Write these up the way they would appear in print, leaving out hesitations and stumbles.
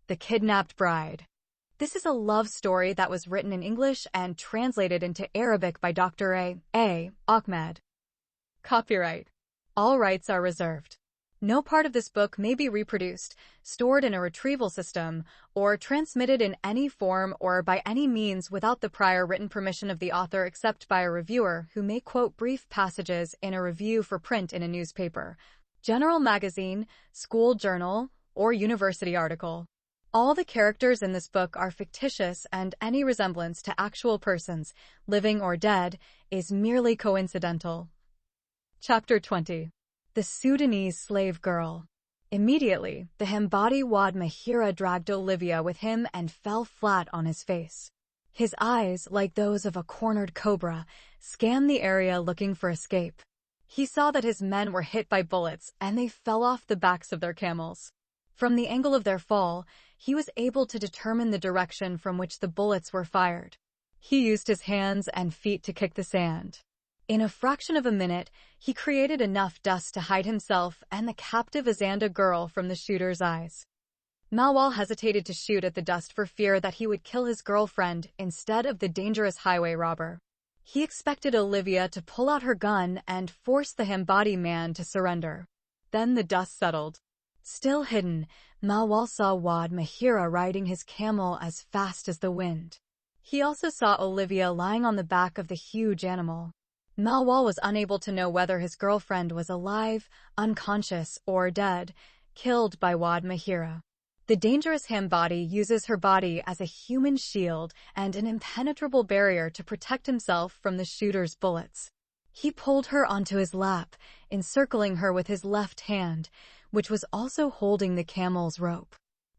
The Kidnapped Bride. This is a love story that was written in English and translated into Arabic by Dr. A. Ahmed. Copyright. All rights are reserved. No part of this book may be reproduced, stored in a retrieval system, or transmitted in any form or by any means without the prior written permission of the author except by a reviewer who may quote brief passages in a review for print in a newspaper, general magazine, school journal, or university article. All the characters in this book are fictitious and any resemblance to actual persons, living or dead, is merely coincidental. Chapter 20. The Sudanese Slave Girl. Immediately, the Hambadi Wad Mahira dragged Olivia with him and fell flat on his face. His eyes, like those of a cornered cobra, scanned the area looking for escape. He saw that his men were hit by bullets and they fell off the backs of their camels. From the angle of their fall, he was able to determine the direction from which the bullets were fired. He used his hands and feet to kick the sand. In a fraction of a minute, he created enough dust to hide himself and the captive Azanda girl from the shooter's eyes. Malwal hesitated to shoot at the dust for fear that he would kill his girlfriend instead of the dangerous highway robber. He expected Olivia to pull out her gun and force the Hambadi man to surrender. Then the dust settled. Still hidden, Malwal saw Wad Mahira riding his camel as fast as the wind. He also saw Olivia lying on the back of the huge animal. Malwal was unable to know whether his girlfriend was alive, unconscious, or dead, killed by Wad Mahira. The dangerous Hambadi uses her body as a human shield and an impenetrable barrier to protect himself from the shooter's bullets. He pulled her onto his lap, encircling her with his left hand, which was also holding the camel's rope.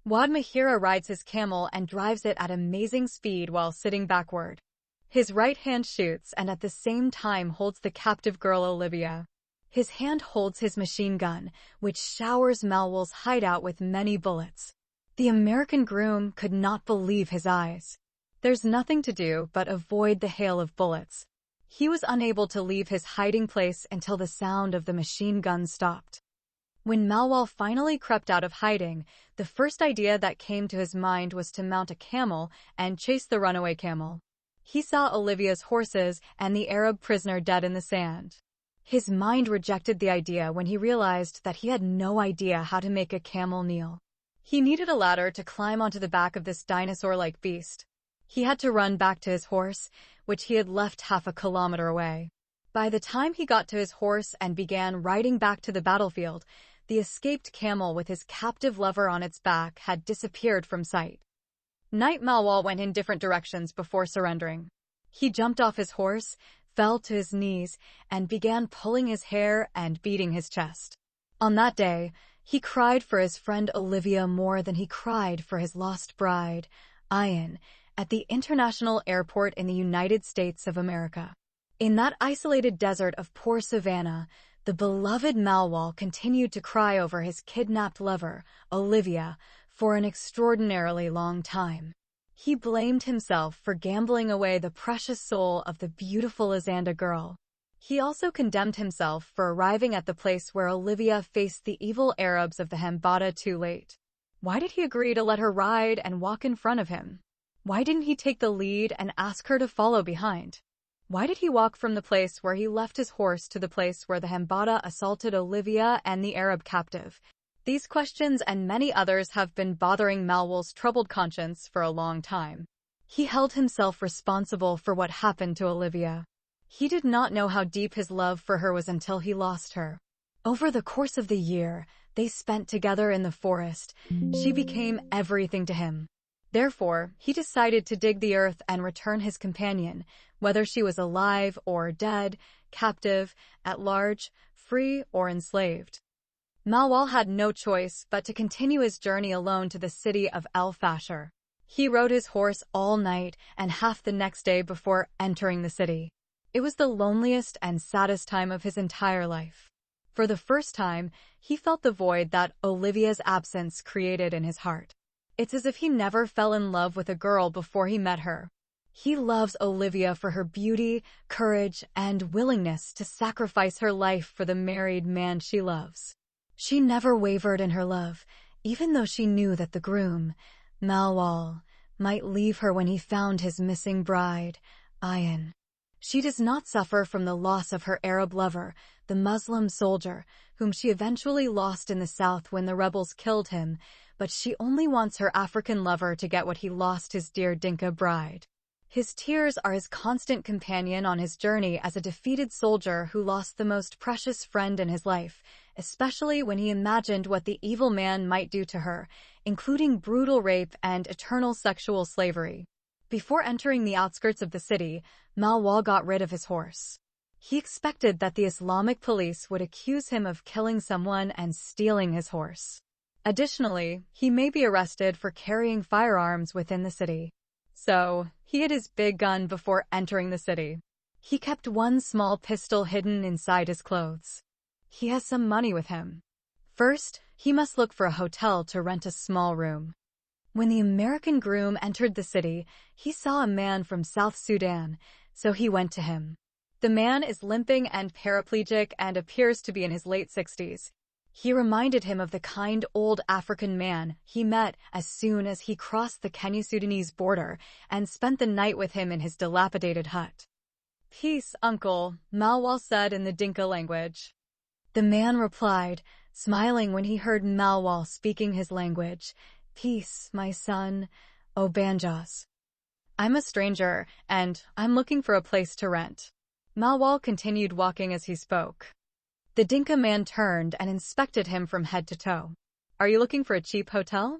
Wad Mahira rides his camel and drives it at amazing speed while sitting backward. His right hand shoots and at the same time holds the captive girl Olivia. His hand holds his machine gun, which showers Malwal's hideout with many bullets. The American groom could not believe his eyes. There's nothing to do but avoid the hail of bullets. He was unable to leave his hiding place until the sound of the machine gun stopped. When Malwal finally crept out of hiding, the first idea that came to his mind was to mount a camel and chase the runaway camel. He saw Olivia's horses and the Arab prisoner dead in the sand. His mind rejected the idea when he realized that he had no idea how to make a camel kneel. He needed a ladder to climb onto the back of this dinosaur-like beast. He had to run back to his horse, which he had left half a kilometer away. By the time he got to his horse and began riding back to the battlefield, the escaped camel with his captive lover on its back had disappeared from sight. Knight Malwal went in different directions before surrendering. He jumped off his horse, fell to his knees, and began pulling his hair and beating his chest. On that day, he cried for his friend Olivia more than he cried for his lost bride, Ayan, at the international airport in the United States of America. In that isolated desert of poor Savannah, the beloved Malwal continued to cry over his kidnapped lover, Olivia, for an extraordinarily long time. He blamed himself for gambling away the precious soul of the beautiful Azanda girl. He also condemned himself for arriving at the place where Olivia faced the evil Arabs of the Hambada too late. Why did he agree to let her ride and walk in front of him? Why didn't he take the lead and ask her to follow behind? Why did he walk from the place where he left his horse to the place where the Hambada assaulted Olivia and the Arab captive? These questions and many others have been bothering Malwal's troubled conscience for a long time. He held himself responsible for what happened to Olivia. He did not know how deep his love for her was until he lost her. Over the course of the year they spent together in the forest, she became everything to him. Therefore, he decided to dig the earth and return his companion, whether she was alive or dead, captive, at large, free or enslaved. Malwal had no choice but to continue his journey alone to the city of El Fasher. He rode his horse all night and half the next day before entering the city. It was the loneliest and saddest time of his entire life. For the first time, he felt the void that Olivia's absence created in his heart. It's as if he never fell in love with a girl before he met her. He loves Olivia for her beauty, courage, and willingness to sacrifice her life for the married man she loves. She never wavered in her love, even though she knew that the groom, Malwal might leave her when he found his missing bride, Ayan. She does not suffer from the loss of her Arab lover, the Muslim soldier, whom she eventually lost in the south when the rebels killed him, but she only wants her African lover to get what he lost, his dear Dinka bride. His tears are his constant companion on his journey as a defeated soldier who lost the most precious friend in his life, especially when he imagined what the evil man might do to her, including brutal rape and eternal sexual slavery. Before entering the outskirts of the city, Malwal got rid of his horse. He expected that the Islamic police would accuse him of killing someone and stealing his horse. Additionally, he may be arrested for carrying firearms within the city. So, he hid his big gun before entering the city. He kept one small pistol hidden inside his clothes. He has some money with him. First, he must look for a hotel to rent a small room. When the American groom entered the city, he saw a man from South Sudan, so he went to him. The man is limping and paraplegic and appears to be in his late 60s. He reminded him of the kind old African man he met as soon as he crossed the Kenya-Sudanese border and spent the night with him in his dilapidated hut. "Peace, uncle," Malwal said in the Dinka language. The man replied, smiling when he heard Malwal speaking his language. "Peace, my son, O Banjas. I'm a stranger, and I'm looking for a place to rent." Malwal continued walking as he spoke. The Dinka man turned and inspected him from head to toe. "Are you looking for a cheap hotel?"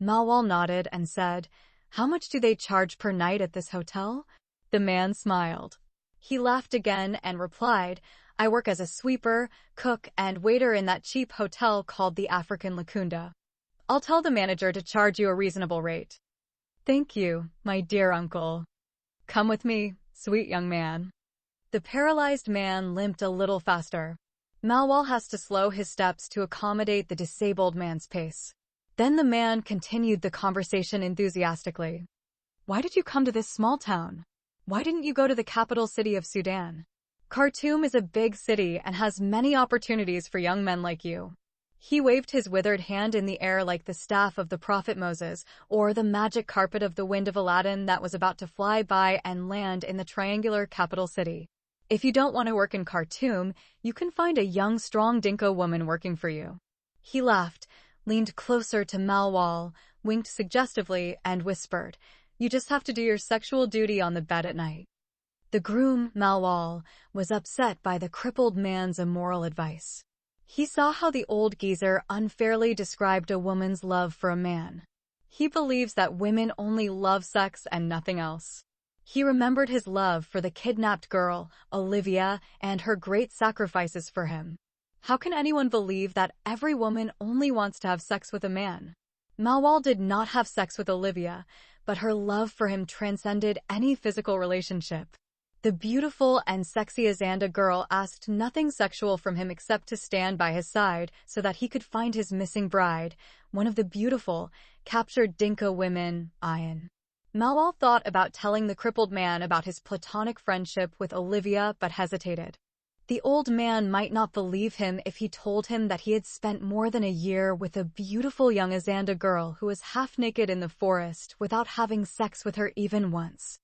Malwal nodded and said, "How much do they charge per night at this hotel?" The man smiled. He laughed again and replied, "I work as a sweeper, cook, and waiter in that cheap hotel called the African Lacunda. I'll tell the manager to charge you a reasonable rate." "Thank you, my dear uncle. Come with me, sweet young man." The paralyzed man limped a little faster. Malwal has to slow his steps to accommodate the disabled man's pace. Then the man continued the conversation enthusiastically. "Why did you come to this small town? Why didn't you go to the capital city of Sudan? Khartoum is a big city and has many opportunities for young men like you." He waved his withered hand in the air like the staff of the prophet Moses, or the magic carpet of the wind of Aladdin that was about to fly by and land in the triangular capital city. "If you don't want to work in Khartoum, you can find a young, strong Dinka woman working for you." He laughed, leaned closer to Malwal, winked suggestively, and whispered, "You just have to do your sexual duty on the bed at night." The groom, Malwal, was upset by the crippled man's immoral advice. He saw how the old geezer unfairly described a woman's love for a man. He believes that women only love sex and nothing else. He remembered his love for the kidnapped girl, Olivia, and her great sacrifices for him. How can anyone believe that every woman only wants to have sex with a man? Malwal did not have sex with Olivia, but her love for him transcended any physical relationship. The beautiful and sexy Azanda girl asked nothing sexual from him except to stand by his side so that he could find his missing bride, one of the beautiful, captured Dinka women, Ayan. Malwal thought about telling the crippled man about his platonic friendship with Olivia but hesitated. The old man might not believe him if he told him that he had spent more than a year with a beautiful young Azanda girl who was half naked in the forest without having sex with her even once.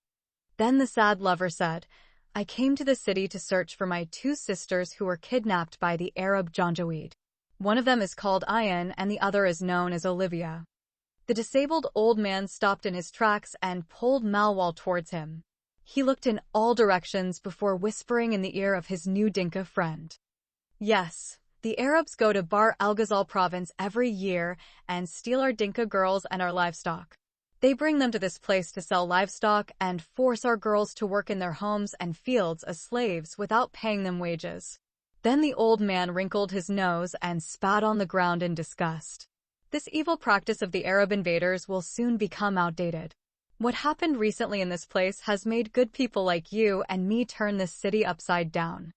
Then the sad lover said, "I came to the city to search for my two sisters who were kidnapped by the Arab Janjaweed. One of them is called Ayan and the other is known as Olivia." The disabled old man stopped in his tracks and pulled Malwal towards him. He looked in all directions before whispering in the ear of his new Dinka friend. "Yes, the Arabs go to Bahr el Ghazal province every year and steal our Dinka girls and our livestock. They bring them to this place to sell livestock and force our girls to work in their homes and fields as slaves without paying them wages." Then the old man wrinkled his nose and spat on the ground in disgust. This evil practice of the Arab invaders will soon become outdated. What happened recently in this place has made good people like you and me turn this city upside down.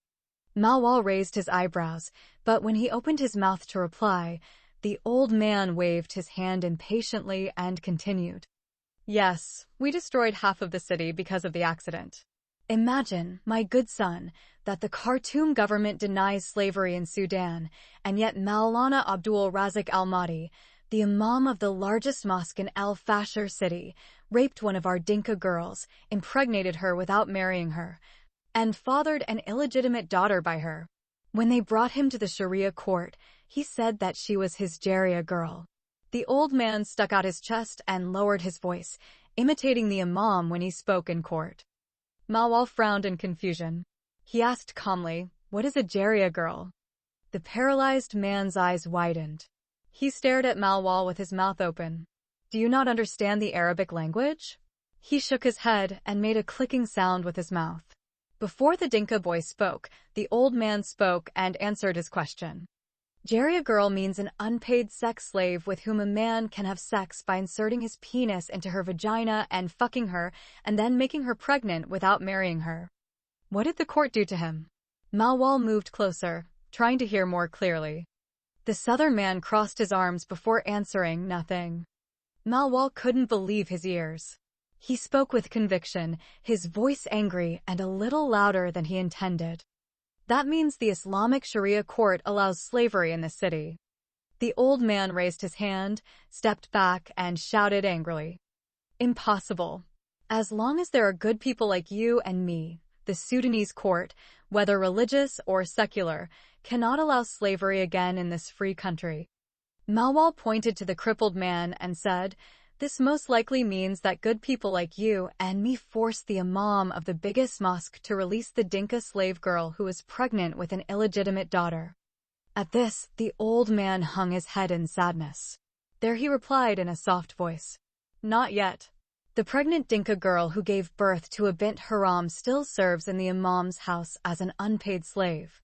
Malwal raised his eyebrows, but when he opened his mouth to reply, the old man waved his hand impatiently and continued. "Yes, we destroyed half of the city because of the accident. Imagine, my good son, that the Khartoum government denies slavery in Sudan, and yet Maulana Abdul Razak Al-Mahdi, the imam of the largest mosque in Al Fashir city, raped one of our Dinka girls, impregnated her without marrying her, and fathered an illegitimate daughter by her. When they brought him to the Sharia court, he said that she was his Jaria girl. The old man stuck out his chest and lowered his voice, imitating the imam when he spoke in court. Mawal frowned in confusion. He asked calmly, "What is a Jaria girl?" The paralyzed man's eyes widened. He stared at Mawal with his mouth open. "Do you not understand the Arabic language?" He shook his head and made a clicking sound with his mouth. Before the Dinka boy spoke, the old man spoke and answered his question. Jaria girl means an unpaid sex slave with whom a man can have sex by inserting his penis into her vagina and fucking her, and then making her pregnant without marrying her. What did the court do to him? Mawal moved closer, trying to hear more clearly. The southern man crossed his arms before answering nothing. Mawal couldn't believe his ears. He spoke with conviction, his voice angry and a little louder than he intended. That means the Islamic Sharia court allows slavery in the city. The old man raised his hand, stepped back, and shouted angrily. Impossible. As long as there are good people like you and me, the Sudanese court, whether religious or secular, cannot allow slavery again in this free country. Mawal pointed to the crippled man and said, "This most likely means that good people like you and me forced the imam of the biggest mosque to release the Dinka slave girl who was pregnant with an illegitimate daughter." At this, the old man hung his head in sadness. There he replied in a soft voice, "Not yet. The pregnant Dinka girl who gave birth to a bint haram still serves in the imam's house as an unpaid slave."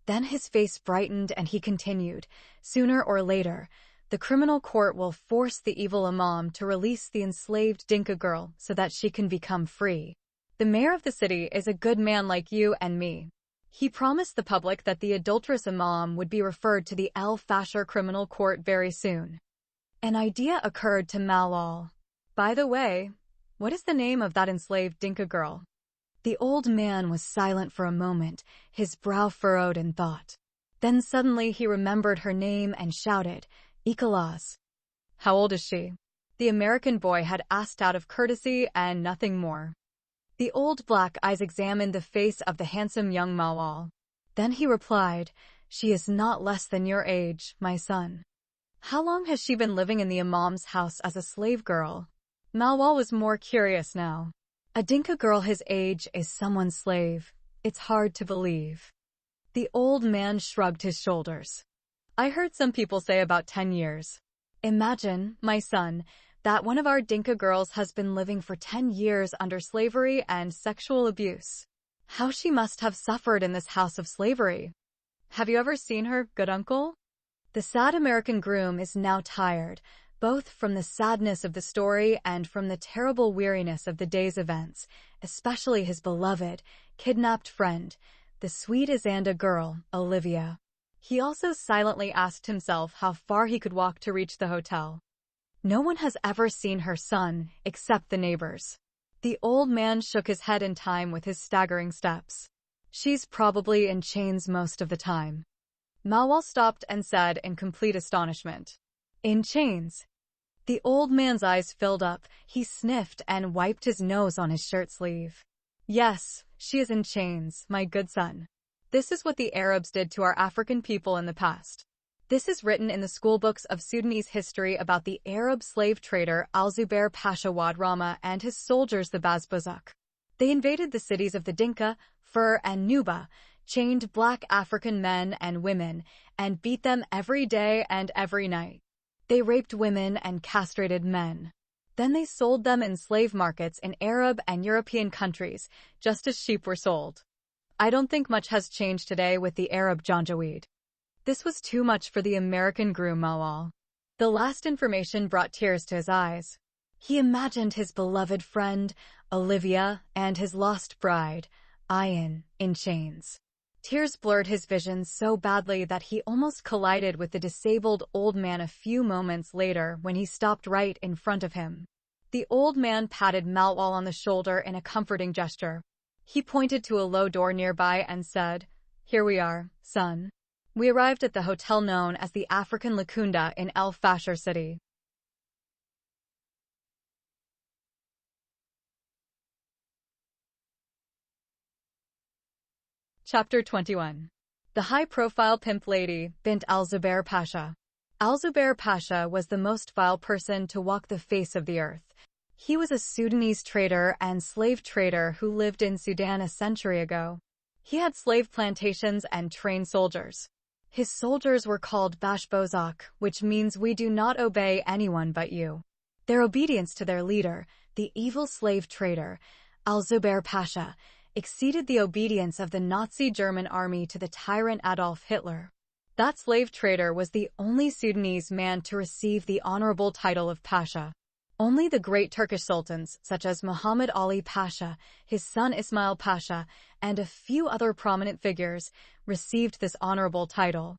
Then his face brightened and he continued, "Sooner or later, the criminal court will force the evil imam to release the enslaved Dinka girl so that she can become free. The mayor of the city is a good man like you and me. He promised the public that the adulterous imam would be referred to the Al Fashir criminal court very soon." An idea occurred to Mawal. "By the way, what is the name of that enslaved Dinka girl?" The old man was silent for a moment, his brow furrowed in thought. Then suddenly he remembered her name and shouted, "Ikhlas." "How old is she?" The American boy had asked out of courtesy and nothing more. The old black eyes examined the face of the handsome young Mawal. Then he replied, "She is not less than your age, my son." "How long has she been living in the imam's house as a slave girl?" Mawal was more curious now. "A Dinka girl his age is someone's slave. It's hard to believe." The old man shrugged his shoulders. "I heard some people say about 10 years. Imagine, my son, that one of our Dinka girls has been living for 10 years under slavery and sexual abuse. How she must have suffered in this house of slavery. Have you ever seen her, good uncle?" The sad American groom is now tired, both from the sadness of the story and from the terrible weariness of the day's events, especially his beloved, kidnapped friend, the sweet Izanda girl, Olivia. He also silently asked himself how far he could walk to reach the hotel. No one has ever seen her son, except the neighbors. The old man shook his head in time with his staggering steps. "She's probably in chains most of the time." Mawal stopped and said in complete astonishment, "In chains?" The old man's eyes filled up, he sniffed and wiped his nose on his shirt sleeve. "Yes, she is in chains, my good son. This is what the Arabs did to our African people in the past. This is written in the schoolbooks of Sudanese history about the Arab slave trader Al-Zubair Pasha Wad Rama and his soldiers the Bazbuzuk. They invaded the cities of the Dinka, Fur, and Nuba, chained black African men and women, and beat them every day and every night. They raped women and castrated men. Then they sold them in slave markets in Arab and European countries, just as sheep were sold. I don't think much has changed today with the Arab Janjaweed." This was too much for the American groom Mawal. The last information brought tears to his eyes. He imagined his beloved friend, Olivia, and his lost bride, Ayan, in chains. Tears blurred his vision so badly that he almost collided with the disabled old man a few moments later when he stopped right in front of him. The old man patted Mawal on the shoulder in a comforting gesture. He pointed to a low door nearby and said, "Here we are, son. We arrived at the hotel known as the African Lacunda in El Fasher City. Chapter 21. The high-profile pimp lady, Bint al-Zubair Pasha. Al-Zubair Pasha was the most vile person to walk the face of the earth. He was a Sudanese trader and slave trader who lived in Sudan a century ago. He had slave plantations and trained soldiers. His soldiers were called Bashbozak, which means we do not obey anyone but you. Their obedience to their leader, the evil slave trader, Al-Zubair Pasha, exceeded the obedience of the Nazi German army to the tyrant Adolf Hitler. That slave trader was the only Sudanese man to receive the honorable title of Pasha. Only the great Turkish sultans, such as Muhammad Ali Pasha, his son Ismail Pasha, and a few other prominent figures, received this honorable title.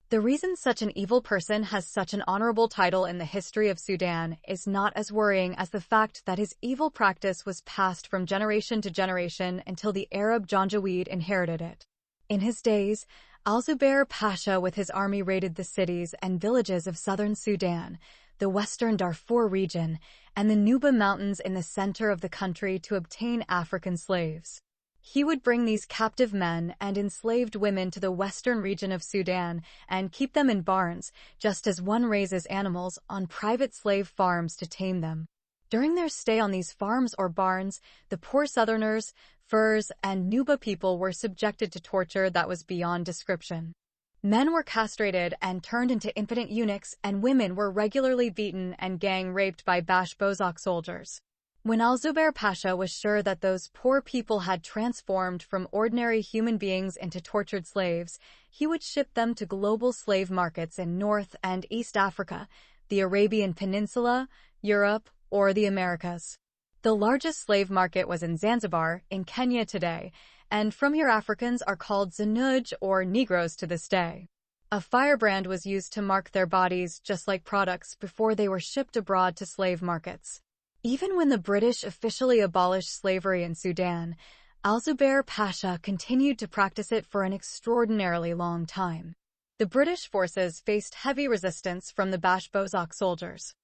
The reason such an evil person has such an honorable title in the history of Sudan is not as worrying as the fact that his evil practice was passed from generation to generation until the Arab Janjaweed inherited it. In his days, Al-Zubair Pasha with his army raided the cities and villages of southern Sudan, the western Darfur region, and the Nuba Mountains in the center of the country to obtain African slaves. He would bring these captive men and enslaved women to the western region of Sudan and keep them in barns, just as one raises animals on private slave farms to tame them. During their stay on these farms or barns, the poor Southerners, Furs, and Nuba people were subjected to torture that was beyond description. Men were castrated and turned into impotent eunuchs, and women were regularly beaten and gang-raped by Bashbozak soldiers. When Al-Zubair Pasha was sure that those poor people had transformed from ordinary human beings into tortured slaves, he would ship them to global slave markets in North and East Africa, the Arabian Peninsula, Europe, or the Americas. The largest slave market was in Zanzibar, in Kenya today, and from here Africans are called Zanuj or Negroes to this day. A firebrand was used to mark their bodies just like products before they were shipped abroad to slave markets. Even when the British officially abolished slavery in Sudan, Al-Zubair Pasha continued to practice it for an extraordinarily long time. The British forces faced heavy resistance from the Bashbozak soldiers.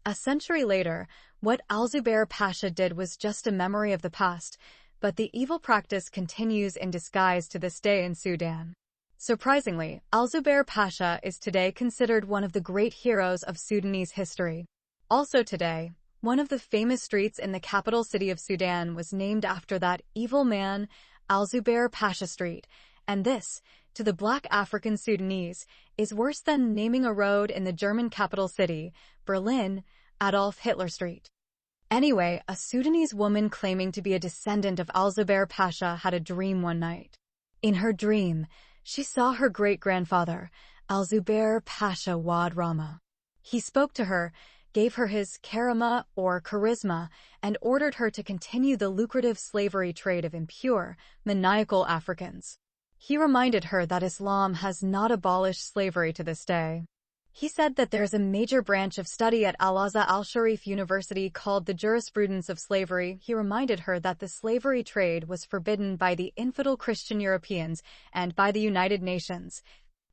A century later, what Al-Zubair Pasha did was just a memory of the past, but the evil practice continues in disguise to this day in Sudan. Surprisingly, Al-Zubair Pasha is today considered one of the great heroes of Sudanese history. Also today, one of the famous streets in the capital city of Sudan was named after that evil man, Al-Zubair Pasha Street, and this, to the black African Sudanese, is worse than naming a road in the German capital city, Berlin, Adolf Hitler Street. Anyway, a Sudanese woman claiming to be a descendant of Al-Zubair Pasha had a dream one night. In her dream, she saw her great-grandfather, Al-Zubair Pasha Wad Rama. He spoke to her, gave her his karama or charisma, and ordered her to continue the lucrative slavery trade of impure, maniacal Africans. He reminded her that Islam has not abolished slavery to this day. He said that there is a major branch of study at Al-Azhar Al-Sharif University called the jurisprudence of slavery. He reminded her that the slavery trade was forbidden by the infidel Christian Europeans and by the United Nations,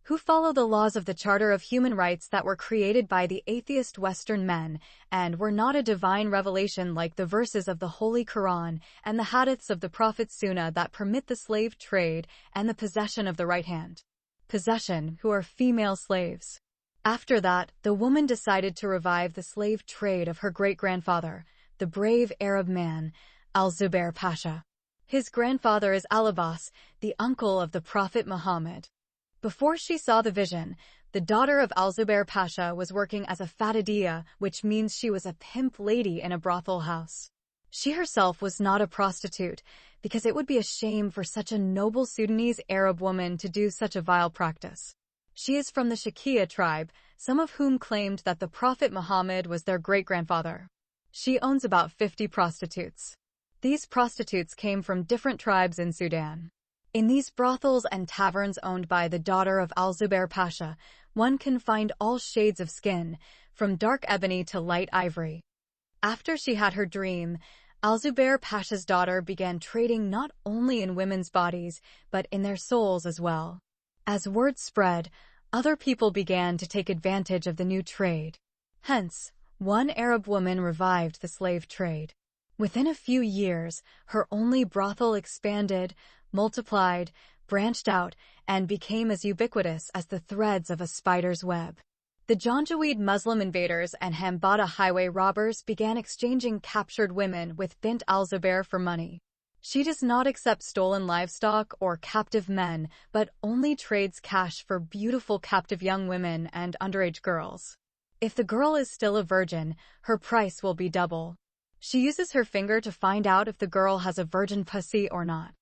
who follow the laws of the Charter of Human Rights that were created by the atheist Western men, and were not a divine revelation like the verses of the Holy Quran and the hadiths of the Prophet Sunnah that permit the slave trade and the possession of the right hand. Possession, who are female slaves. After that, the woman decided to revive the slave trade of her great-grandfather, the brave Arab man, Al-Zubair Pasha. His grandfather is Al-Abbas, the uncle of the Prophet Muhammad. Before she saw the vision, the daughter of Al-Zubair Pasha was working as a fatidiyah, which means she was a pimp lady in a brothel house. She herself was not a prostitute, because it would be a shame for such a noble Sudanese Arab woman to do such a vile practice. She is from the Shakia tribe, some of whom claimed that the Prophet Muhammad was their great-grandfather. She owns about 50 prostitutes. These prostitutes came from different tribes in Sudan. In these brothels and taverns owned by the daughter of Al-Zubair Pasha, one can find all shades of skin, from dark ebony to light ivory. After she had her dream, Al-Zubair Pasha's daughter began trading not only in women's bodies, but in their souls as well. As word spread, other people began to take advantage of the new trade. Hence, one Arab woman revived the slave trade. Within a few years, her only brothel expanded, multiplied, branched out, and became as ubiquitous as the threads of a spider's web. The Janjaweed Muslim invaders and Hambata highway robbers began exchanging captured women with Bint al-Zubair for money. She does not accept stolen livestock or captive men, but only trades cash for beautiful captive young women and underage girls. If the girl is still a virgin, her price will be double. She uses her finger to find out if the girl has a virgin pussy or not.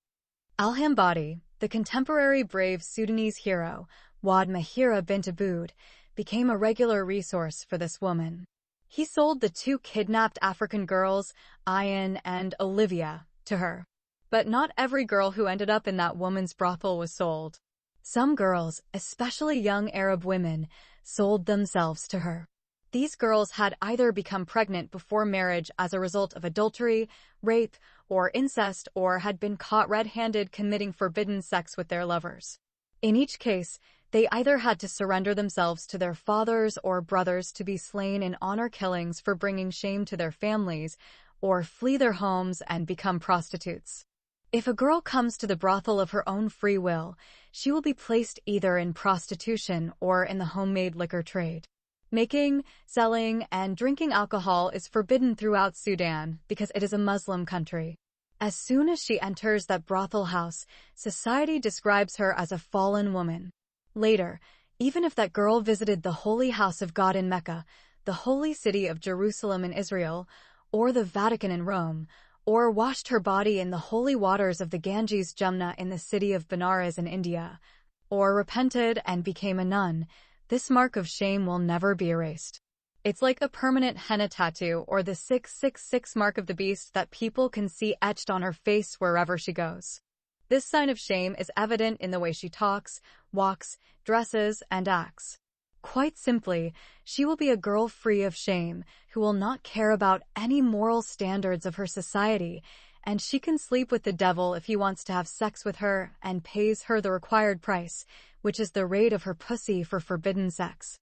Al-Hambati, the contemporary brave Sudanese hero, Wad Mahira bint Aboud, became a regular resource for this woman. He sold the two kidnapped African girls, Ayan and Olivia, to her. But not every girl who ended up in that woman's brothel was sold. Some girls, especially young Arab women, sold themselves to her. These girls had either become pregnant before marriage as a result of adultery, rape, or incest, or had been caught red-handed committing forbidden sex with their lovers. In each case, they either had to surrender themselves to their fathers or brothers to be slain in honor killings for bringing shame to their families, or flee their homes and become prostitutes. If a girl comes to the brothel of her own free will, she will be placed either in prostitution or in the homemade liquor trade. Making, selling, and drinking alcohol is forbidden throughout Sudan because it is a Muslim country. As soon as she enters that brothel house, society describes her as a fallen woman. Later, even if that girl visited the holy house of God in Mecca, the holy city of Jerusalem in Israel, or the Vatican in Rome, or washed her body in the holy waters of the Ganges Jamna in the city of Benares in India, or repented and became a nun, this mark of shame will never be erased. It's like a permanent henna tattoo or the 666 mark of the beast that people can see etched on her face wherever she goes. This sign of shame is evident in the way she talks, walks, dresses, and acts. Quite simply, she will be a girl free of shame, who will not care about any moral standards of her society, and she can sleep with the devil if he wants to have sex with her and pays her the required price, which is the rate of her pussy for forbidden sex.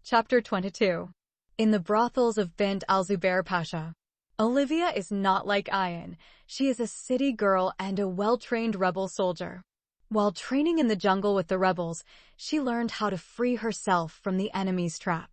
Chapter 22. In the brothels of Bint al-Zubair Pasha. Olivia is not like Ayan. She is a city girl and a well-trained rebel soldier. While training in the jungle with the rebels, she learned how to free herself from the enemy's trap.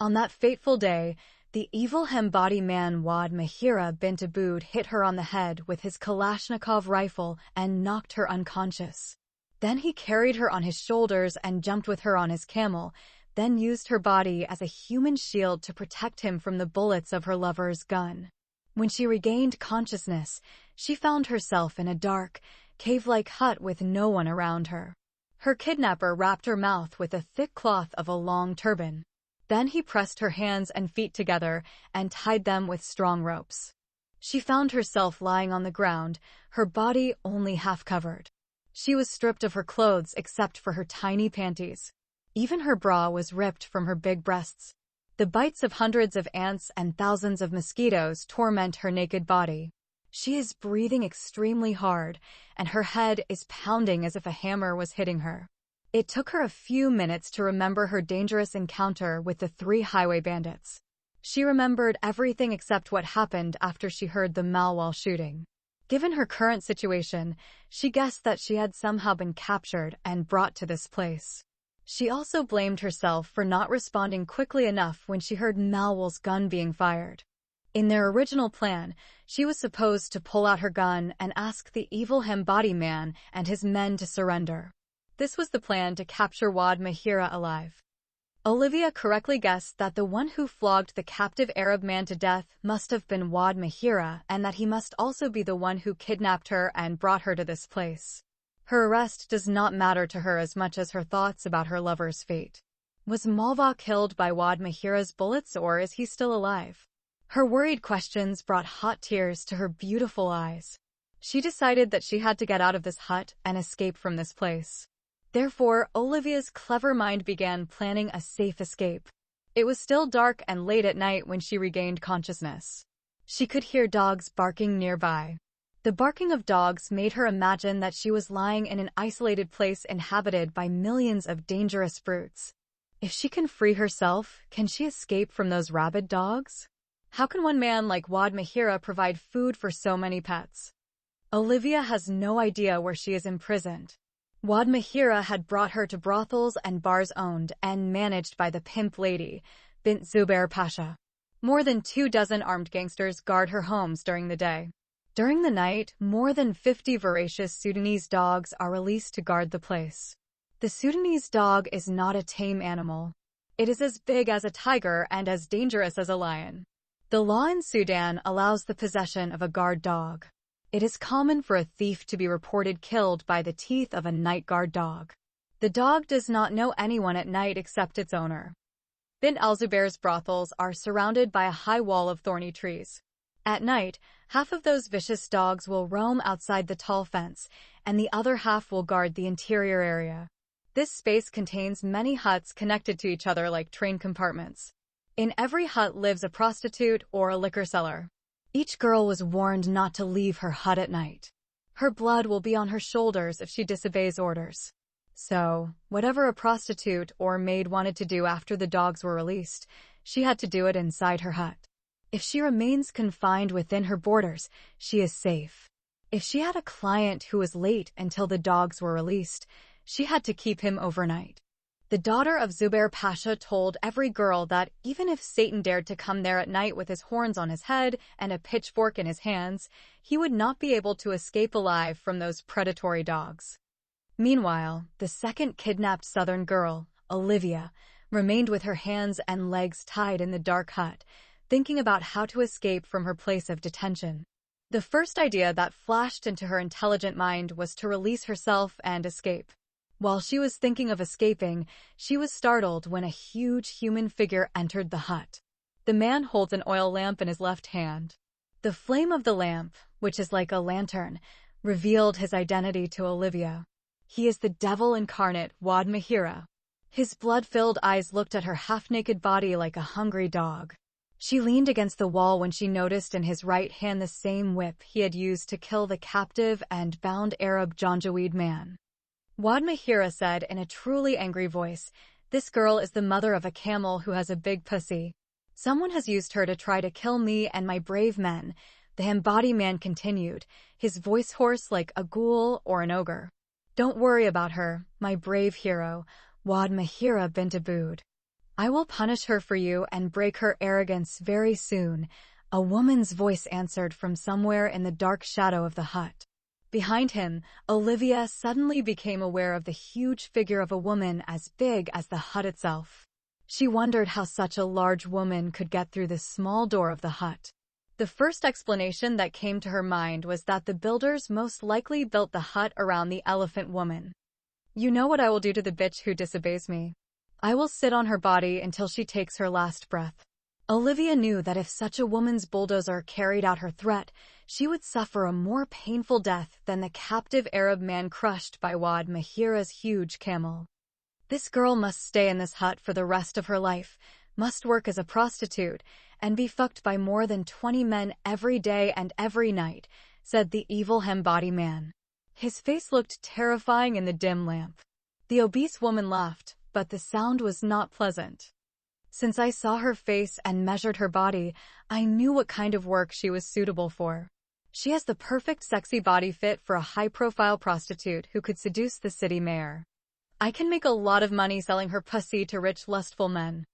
On that fateful day, the evil Hambati man Wad Mahira bint Aboud hit her on the head with his Kalashnikov rifle and knocked her unconscious. Then he carried her on his shoulders and jumped with her on his camel, then used her body as a human shield to protect him from the bullets of her lover's gun. When she regained consciousness, she found herself in a dark, cave-like hut with no one around her. Her kidnapper wrapped her mouth with a thick cloth of a long turban. Then he pressed her hands and feet together and tied them with strong ropes. She found herself lying on the ground, her body only half covered. She was stripped of her clothes except for her tiny panties. Even her bra was ripped from her big breasts. The bites of hundreds of ants and thousands of mosquitoes torment her naked body. She is breathing extremely hard, and her head is pounding as if a hammer was hitting her. It took her a few minutes to remember her dangerous encounter with the 3 highway bandits. She remembered everything except what happened after she heard the Malwal shooting. Given her current situation, she guessed that she had somehow been captured and brought to this place. She also blamed herself for not responding quickly enough when she heard Malwal's gun being fired. In their original plan, she was supposed to pull out her gun and ask the evil Hambati man and his men to surrender. This was the plan to capture Wad Mahira alive. Olivia correctly guessed that the one who flogged the captive Arab man to death must have been Wad Mahira and that he must also be the one who kidnapped her and brought her to this place. Her arrest does not matter to her as much as her thoughts about her lover's fate. Was Malwa killed by Wad Mahira's bullets or is he still alive? Her worried questions brought hot tears to her beautiful eyes. She decided that she had to get out of this hut and escape from this place. Therefore, Olivia's clever mind began planning a safe escape. It was still dark and late at night when she regained consciousness. She could hear dogs barking nearby. The barking of dogs made her imagine that she was lying in an isolated place inhabited by millions of dangerous brutes. If she can free herself, can she escape from those rabid dogs? How can one man like Wad Mahira provide food for so many pets? Olivia has no idea where she is imprisoned. Wad Mahira had brought her to brothels and bars owned and managed by the pimp lady, Bint Zubair Pasha. More than 24 armed gangsters guard her homes during the day. During the night, more than 50 voracious Sudanese dogs are released to guard the place. The Sudanese dog is not a tame animal. It is as big as a tiger and as dangerous as a lion. The law in Sudan allows the possession of a guard dog. It is common for a thief to be reported killed by the teeth of a night guard dog. The dog does not know anyone at night except its owner. Bint al-Zubair's brothels are surrounded by a high wall of thorny trees. At night, half of those vicious dogs will roam outside the tall fence, and the other half will guard the interior area. This space contains many huts connected to each other like train compartments. In every hut lives a prostitute or a liquor seller. Each girl was warned not to leave her hut at night. Her blood will be on her shoulders if she disobeys orders. So, whatever a prostitute or maid wanted to do after the dogs were released, she had to do it inside her hut. If she remains confined within her borders, she is safe. If she had a client who was late until the dogs were released, she had to keep him overnight. The daughter of Zubair Pasha told every girl that even if Satan dared to come there at night with his horns on his head and a pitchfork in his hands, he would not be able to escape alive from those predatory dogs. Meanwhile, the second kidnapped southern girl, Olivia, remained with her hands and legs tied in the dark hut, thinking about how to escape from her place of detention. The first idea that flashed into her intelligent mind was to release herself and escape. While she was thinking of escaping, she was startled when a huge human figure entered the hut. The man holds an oil lamp in his left hand. The flame of the lamp, which is like a lantern, revealed his identity to Olivia. He is the devil incarnate, Wad Mahira. His blood-filled eyes looked at her half-naked body like a hungry dog. She leaned against the wall when she noticed in his right hand the same whip he had used to kill the captive and bound Arab Janjaweed man. Wad Mahira said in a truly angry voice, "This girl is the mother of a camel who has a big pussy. Someone has used her to try to kill me and my brave men," the Hambadi man continued, his voice hoarse like a ghoul or an ogre. "Don't worry about her, my brave hero, Wad Mahira bint Aboud. I will punish her for you and break her arrogance very soon," a woman's voice answered from somewhere in the dark shadow of the hut. Behind him, Olivia suddenly became aware of the huge figure of a woman as big as the hut itself. She wondered how such a large woman could get through the small door of the hut. The first explanation that came to her mind was that the builders most likely built the hut around the elephant woman. "You know what I will do to the bitch who disobeys me. I will sit on her body until she takes her last breath." Olivia knew that if such a woman's bulldozer carried out her threat, she would suffer a more painful death than the captive Arab man crushed by Wad Mahira's huge camel. This girl must stay in this hut for the rest of her life, must work as a prostitute, and be fucked by more than 20 men every day and every night, said the evil Hambadi man. His face looked terrifying in the dim lamp. The obese woman laughed, but the sound was not pleasant. "Since I saw her face and measured her body, I knew what kind of work she was suitable for. She has the perfect sexy body fit for a high-profile prostitute who could seduce the city mayor. I can make a lot of money selling her pussy to rich, lustful men."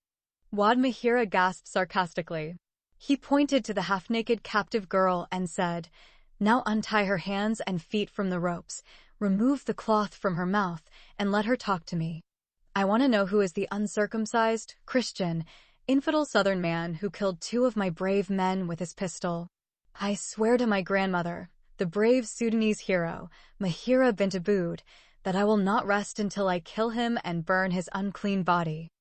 Wad Mahira gasped sarcastically. He pointed to the half-naked captive girl and said, "Now untie her hands and feet from the ropes, remove the cloth from her mouth, and let her talk to me. I want to know who is the uncircumcised, Christian, infidel southern man who killed 2 of my brave men with his pistol. I swear to my grandmother, the brave Sudanese hero, Mahira bint Aboud, that I will not rest until I kill him and burn his unclean body."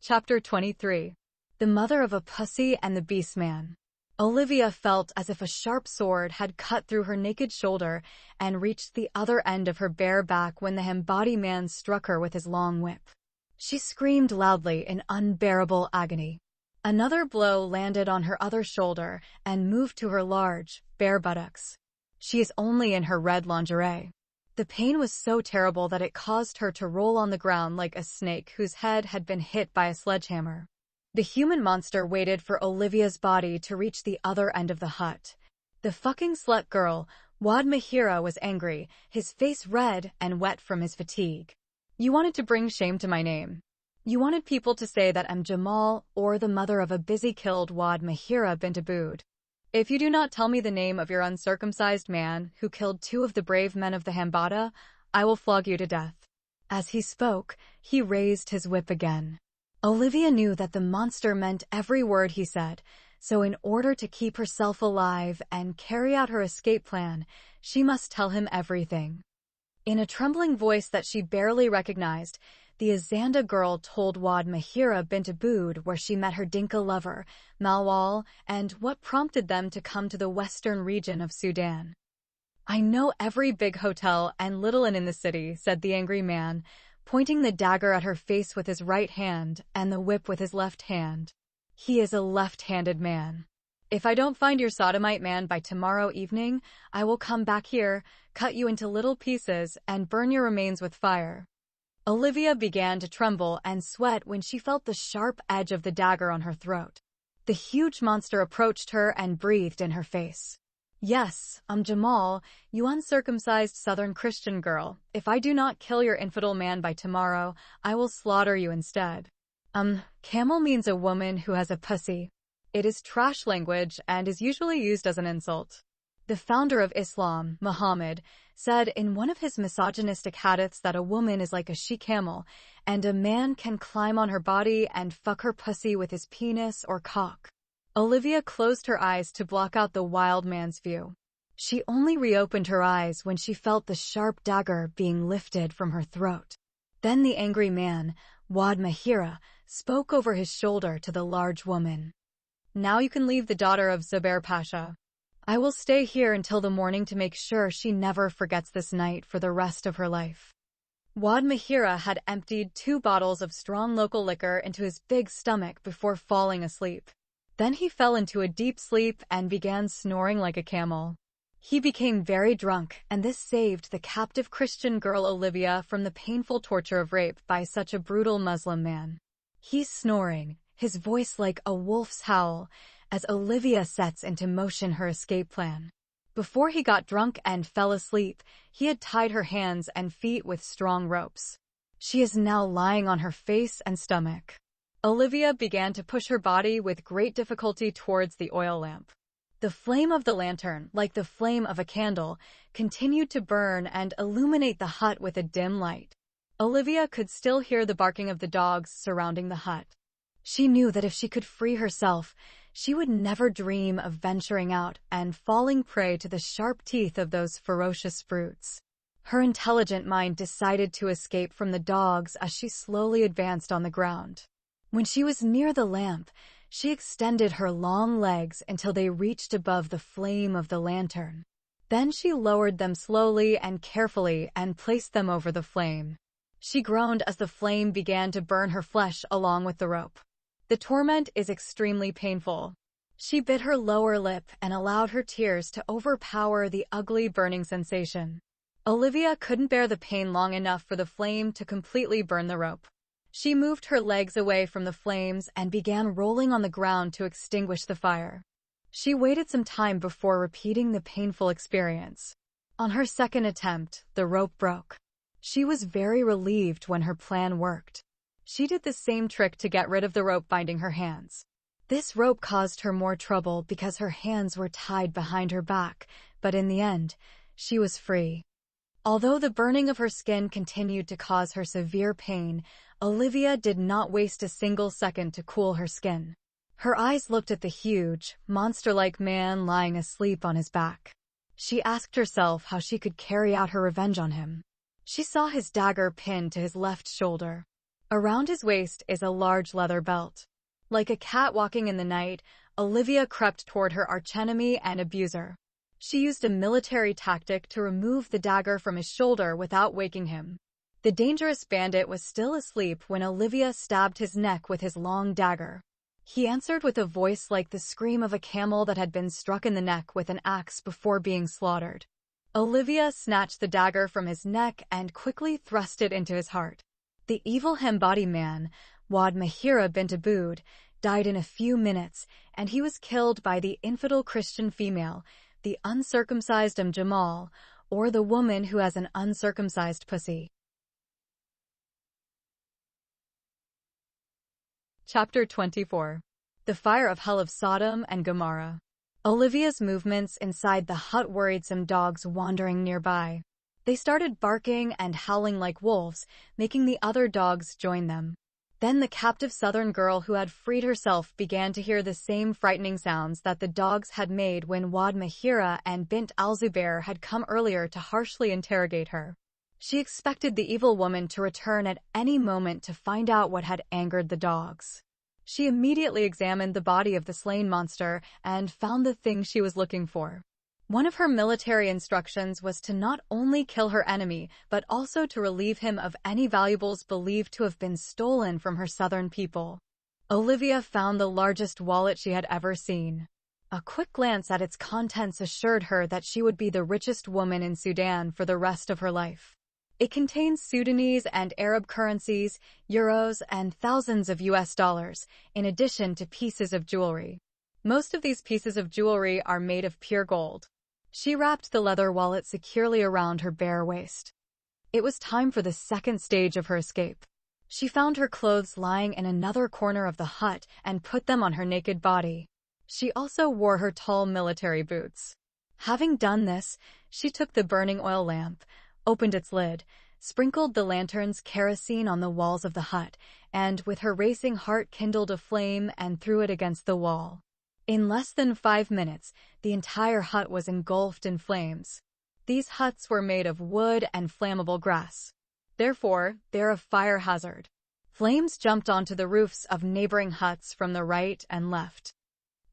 Chapter 23. The Mother of a Pussy and the Beast Man. Olivia felt as if a sharp sword had cut through her naked shoulder and reached the other end of her bare back when the Hambadi man struck her with his long whip. She screamed loudly in unbearable agony. Another blow landed on her other shoulder and moved to her large, bare buttocks. She is only in her red lingerie. The pain was so terrible that it caused her to roll on the ground like a snake whose head had been hit by a sledgehammer. The human monster waited for Olivia's body to reach the other end of the hut. The fucking slut girl, Wad Mahira, was angry, his face red and wet from his fatigue. You wanted to bring shame to my name. You wanted people to say that I'm Jamal or the mother of a busy killed Wad Mahira bint Abood. If you do not tell me the name of your uncircumcised man who killed 2 of the brave men of the Hambada, I will flog you to death. As he spoke, he raised his whip again. Olivia knew that the monster meant every word he said, so in order to keep herself alive and carry out her escape plan, she must tell him everything. In a trembling voice that she barely recognized, the Azanda girl told Wad Mahira bint Abood where she met her Dinka lover, Malwal, and what prompted them to come to the western region of Sudan. I know every big hotel and little inn in the city, said the angry man, pointing the dagger at her face with his right hand and the whip with his left hand. He is a left-handed man. If I don't find your sodomite man by tomorrow evening, I will come back here, cut you into little pieces, and burn your remains with fire. Olivia began to tremble and sweat when she felt the sharp edge of the dagger on her throat. The huge monster approached her and breathed in her face. Yes, Jamal, you uncircumcised Southern Christian girl. If I do not kill your infidel man by tomorrow, I will slaughter you instead. Camel means a woman who has a pussy. It is trash language and is usually used as an insult. The founder of Islam, Muhammad, said in one of his misogynistic hadiths that a woman is like a she-camel, and a man can climb on her body and fuck her pussy with his penis or cock. Olivia closed her eyes to block out the wild man's view. She only reopened her eyes when she felt the sharp dagger being lifted from her throat. Then the angry man, Wad Mahira, spoke over his shoulder to the large woman. Now you can leave the daughter of Zubair Pasha. I will stay here until the morning to make sure she never forgets this night for the rest of her life. Wad Mahira had emptied 2 bottles of strong local liquor into his big stomach before falling asleep. Then he fell into a deep sleep and began snoring like a camel. He became very drunk, and this saved the captive Christian girl Olivia from the painful torture of rape by such a brutal Muslim man. He's snoring, his voice like a wolf's howl, as Olivia sets into motion her escape plan. Before he got drunk and fell asleep, he had tied her hands and feet with strong ropes. She is now lying on her face and stomach. Olivia began to push her body with great difficulty towards the oil lamp. The flame of the lantern, like the flame of a candle, continued to burn and illuminate the hut with a dim light. Olivia could still hear the barking of the dogs surrounding the hut. She knew that if she could free herself, she would never dream of venturing out and falling prey to the sharp teeth of those ferocious brutes. Her intelligent mind decided to escape from the dogs as she slowly advanced on the ground. When she was near the lamp, she extended her long legs until they reached above the flame of the lantern. Then she lowered them slowly and carefully and placed them over the flame. She groaned as the flame began to burn her flesh along with the rope. The torment is extremely painful. She bit her lower lip and allowed her tears to overpower the ugly burning sensation. Olivia couldn't bear the pain long enough for the flame to completely burn the rope. She moved her legs away from the flames and began rolling on the ground to extinguish the fire. She waited some time before repeating the painful experience. On her second attempt, the rope broke. She was very relieved when her plan worked. She did the same trick to get rid of the rope binding her hands. This rope caused her more trouble because her hands were tied behind her back, but in the end, she was free. Although the burning of her skin continued to cause her severe pain, Olivia did not waste a single second to cool her skin. Her eyes looked at the huge, monster-like man lying asleep on his back. She asked herself how she could carry out her revenge on him. She saw his dagger pinned to his left shoulder. Around his waist is a large leather belt. Like a cat walking in the night, Olivia crept toward her archenemy and abuser. She used a military tactic to remove the dagger from his shoulder without waking him. The dangerous bandit was still asleep when Olivia stabbed his neck with his long dagger. He answered with a voice like the scream of a camel that had been struck in the neck with an axe before being slaughtered. Olivia snatched the dagger from his neck and quickly thrust it into his heart. The evil Hambadi man, Wad Mahira bint Aboud, died in a few minutes, and he was killed by the infidel Christian female, the uncircumcised Jamal, or the woman who has an uncircumcised pussy. Chapter 24. The Fire of Hell of Sodom and Gomorrah. Olivia's movements inside the hut worried some dogs wandering nearby. They started barking and howling like wolves, making the other dogs join them. Then the captive southern girl who had freed herself began to hear the same frightening sounds that the dogs had made when Wad Mahira and Bint al-Zubair had come earlier to harshly interrogate her. She expected the evil woman to return at any moment to find out what had angered the dogs. She immediately examined the body of the slain monster and found the thing she was looking for. One of her military instructions was to not only kill her enemy, but also to relieve him of any valuables believed to have been stolen from her southern people. Olivia found the largest wallet she had ever seen. A quick glance at its contents assured her that she would be the richest woman in Sudan for the rest of her life. It contains Sudanese and Arab currencies, euros, and thousands of US dollars, in addition to pieces of jewelry. Most of these pieces of jewelry are made of pure gold. She wrapped the leather wallet securely around her bare waist. It was time for the second stage of her escape. She found her clothes lying in another corner of the hut and put them on her naked body. She also wore her tall military boots. Having done this, she took the burning oil lamp, opened its lid, sprinkled the lantern's kerosene on the walls of the hut, and with her racing heart kindled a flame and threw it against the wall. In less than 5 minutes, the entire hut was engulfed in flames. These huts were made of wood and flammable grass. Therefore, they're a fire hazard. Flames jumped onto the roofs of neighboring huts from the right and left.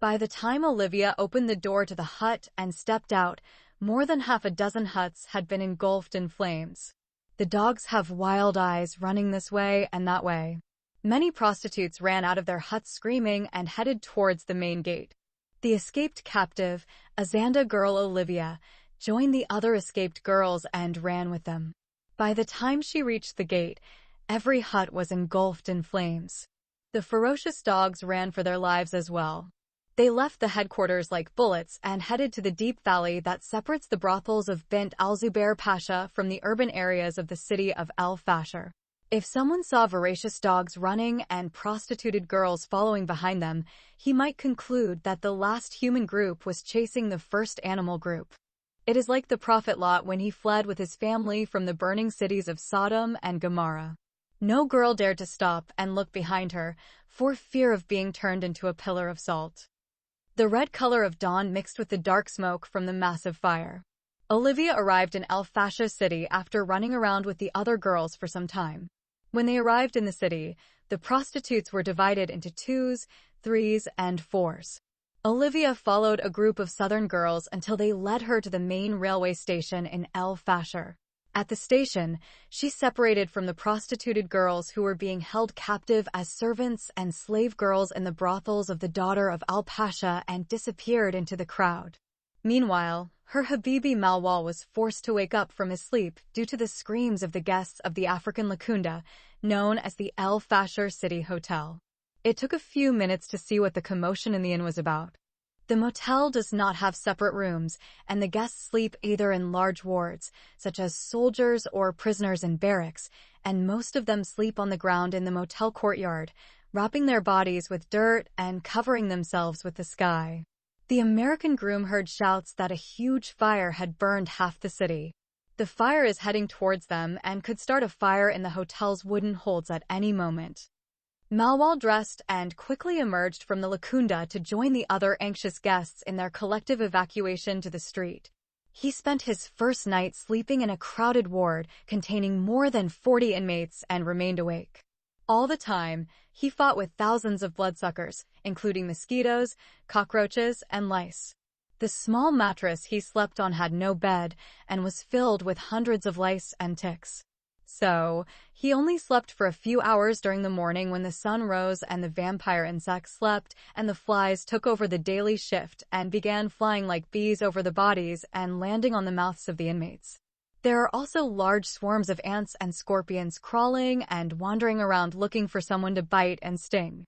By the time Olivia opened the door to the hut and stepped out, more than half a dozen huts had been engulfed in flames. The dogs have wild eyes running this way and that way. Many prostitutes ran out of their huts screaming and headed towards the main gate. The escaped captive, Azanda girl Olivia, joined the other escaped girls and ran with them. By the time she reached the gate, every hut was engulfed in flames. The ferocious dogs ran for their lives as well. They left the headquarters like bullets and headed to the deep valley that separates the brothels of Bint al-Zubair Pasha from the urban areas of the city of El-Fasher. If someone saw voracious dogs running and prostituted girls following behind them, he might conclude that the last human group was chasing the first animal group. It is like the Prophet Lot when he fled with his family from the burning cities of Sodom and Gomorrah. No girl dared to stop and look behind her, for fear of being turned into a pillar of salt. The red color of dawn mixed with the dark smoke from the massive fire. Olivia arrived in El-Fasher city after running around with the other girls for some time. When they arrived in the city, the prostitutes were divided into 2s, 3s, and 4s. Olivia followed a group of southern girls until they led her to the main railway station in El-Fasher. At the station, she separated from the prostituted girls who were being held captive as servants and slave girls in the brothels of the daughter of Al-Pasha and disappeared into the crowd. Meanwhile, her Habibi Malwal was forced to wake up from his sleep due to the screams of the guests of the African Lakunda, known as the El-Fasher City Hotel. It took a few minutes to see what the commotion in the inn was about. The motel does not have separate rooms, and the guests sleep either in large wards, such as soldiers or prisoners in barracks, and most of them sleep on the ground in the motel courtyard, wrapping their bodies with dirt and covering themselves with the sky. The American groom heard shouts that a huge fire had burned half the city. The fire is heading towards them and could start a fire in the hotel's wooden holds at any moment. Malwal dressed and quickly emerged from the Lakunda to join the other anxious guests in their collective evacuation to the street. He spent his first night sleeping in a crowded ward containing more than 40 inmates and remained awake. All the time, he fought with thousands of bloodsuckers, including mosquitoes, cockroaches, and lice. The small mattress he slept on had no bed and was filled with hundreds of lice and ticks. So, he only slept for a few hours during the morning when the sun rose and the vampire insects slept, and the flies took over the daily shift and began flying like bees over the bodies and landing on the mouths of the inmates. There are also large swarms of ants and scorpions crawling and wandering around looking for someone to bite and sting.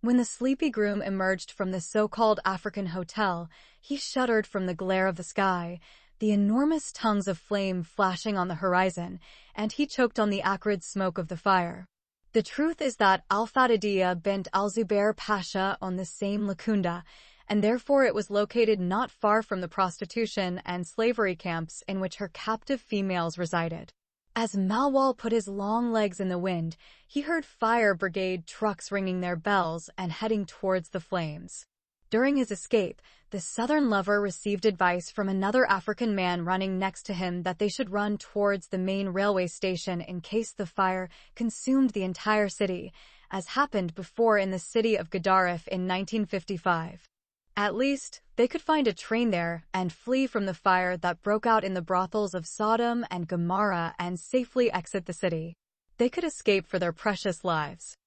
When the sleepy groom emerged from the so-called African hotel, he shuddered from the glare of the sky, the enormous tongues of flame flashing on the horizon, and he choked on the acrid smoke of the fire. The truth is that Al-Fadidiyya bint al-Zubair Pasha owned the same Lakunda, and therefore it was located not far from the prostitution and slavery camps in which her captive females resided. As Malwal put his long legs in the wind, he heard fire brigade trucks ringing their bells and heading towards the flames. During his escape, the southern lover received advice from another African man running next to him that they should run towards the main railway station in case the fire consumed the entire city, as happened before in the city of Gedaref in 1955. At least, they could find a train there and flee from the fire that broke out in the brothels of Sodom and Gomorrah and safely exit the city. They could escape for their precious lives.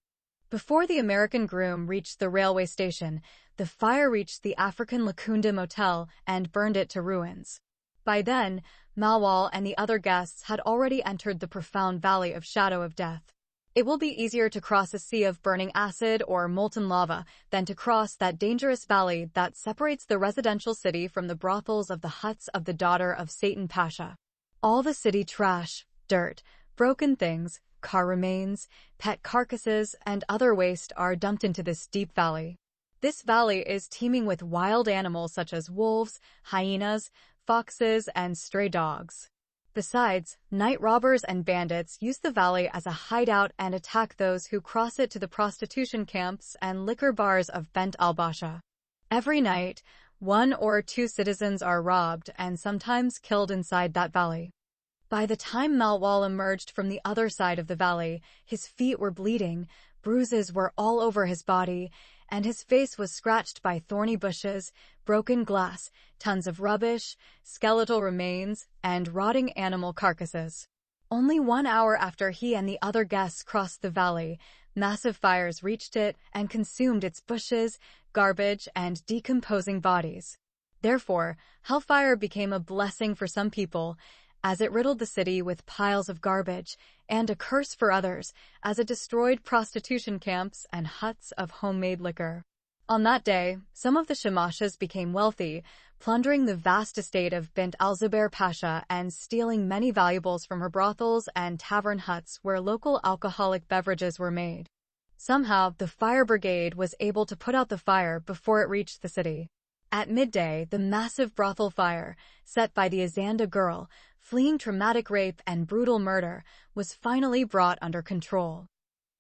Before the American groom reached the railway station, the fire reached the African Lakunda Motel and burned it to ruins. By then, Malwal and the other guests had already entered the profound valley of shadow of death. It will be easier to cross a sea of burning acid or molten lava than to cross that dangerous valley that separates the residential city from the brothels of the huts of the daughter of Satan Pasha. All the city trash, dirt, broken things, car remains, pet carcasses, and other waste are dumped into this deep valley. This valley is teeming with wild animals such as wolves, hyenas, foxes, and stray dogs. Besides, night robbers and bandits use the valley as a hideout and attack those who cross it to the prostitution camps and liquor bars of Bent al-Basha. Every night, 1 or 2 citizens are robbed and sometimes killed inside that valley. By the time Malwal emerged from the other side of the valley, his feet were bleeding, bruises were all over his body, and his face was scratched by thorny bushes, broken glass, tons of rubbish, skeletal remains, and rotting animal carcasses. Only 1 hour after he and the other guests crossed the valley, massive fires reached it and consumed its bushes, garbage, and decomposing bodies. Therefore, hellfire became a blessing for some people, as it riddled the city with piles of garbage, and a curse for others, as it destroyed prostitution camps and huts of homemade liquor. On that day, some of the Shamashas became wealthy, plundering the vast estate of Bint al-Zubair Pasha and stealing many valuables from her brothels and tavern huts where local alcoholic beverages were made. Somehow, the fire brigade was able to put out the fire before it reached the city. At midday, the massive brothel fire, set by the Azanda girl, fleeing traumatic rape and brutal murder, was finally brought under control.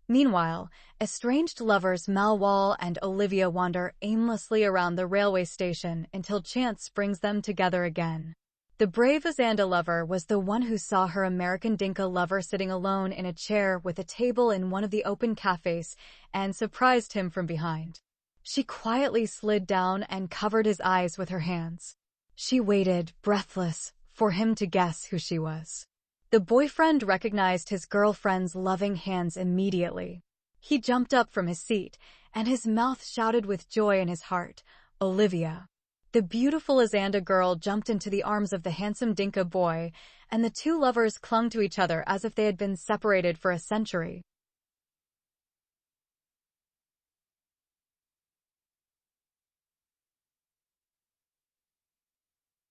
Meanwhile, estranged lovers Malwal and Olivia wander aimlessly around the railway station until chance brings them together again. The brave Azanda lover was the one who saw her American Dinka lover sitting alone in a chair with a table in one of the open cafes and surprised him from behind. She quietly slid down and covered his eyes with her hands. She waited, breathless, for him to guess who she was. The boyfriend recognized his girlfriend's loving hands immediately. He jumped up from his seat, and his mouth shouted with joy in his heart, "Olivia." The beautiful Azanda girl jumped into the arms of the handsome Dinka boy, and the two lovers clung to each other as if they had been separated for a century.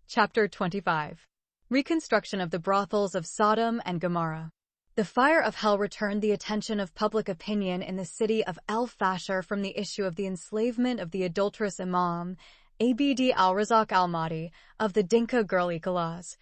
Chapter 25. Reconstruction of the brothels of Sodom and Gomorrah. The fire of hell returned the attention of public opinion in the city of El-Fasher from the issue of the enslavement of the adulterous Imam, Abd al-Razak al-Mahdi, of the Dinka girl Iqalaz,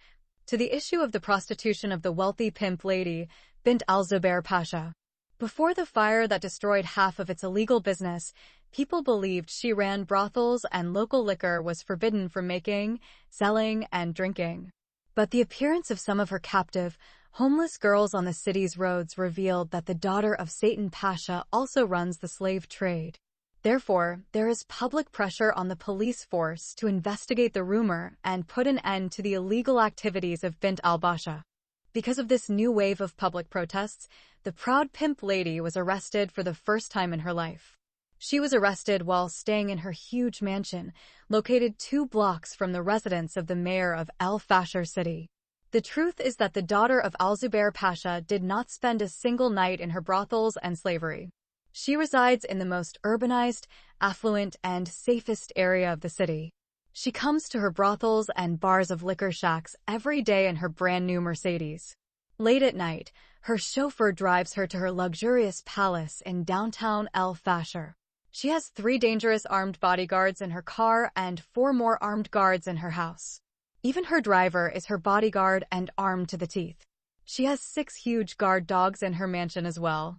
to the issue of the prostitution of the wealthy pimp lady, Bint al-Zubair Pasha. Before the fire that destroyed half of its illegal business, people believed she ran brothels and local liquor was forbidden for making, selling, and drinking. But the appearance of some of her captive, Homeless girls on the city's roads revealed that the daughter of Satan Pasha also runs the slave trade. Therefore, there is public pressure on the police force to investigate the rumor and put an end to the illegal activities of Bint al-Basha. Because of this new wave of public protests, the proud pimp lady was arrested for the first time in her life. She was arrested while staying in her huge mansion, located 2 blocks from the residence of the mayor of El Fasher city. The truth is that the daughter of Al-Zubair Pasha did not spend a single night in her brothels and slavery. She resides in the most urbanized, affluent, and safest area of the city. She comes to her brothels and bars of liquor shacks every day in her brand new Mercedes. Late at night, her chauffeur drives her to her luxurious palace in downtown El Fasher. She has 3 dangerous armed bodyguards in her car and 4 more armed guards in her house. Even her driver is her bodyguard and armed to the teeth. She has 6 huge guard dogs in her mansion as well.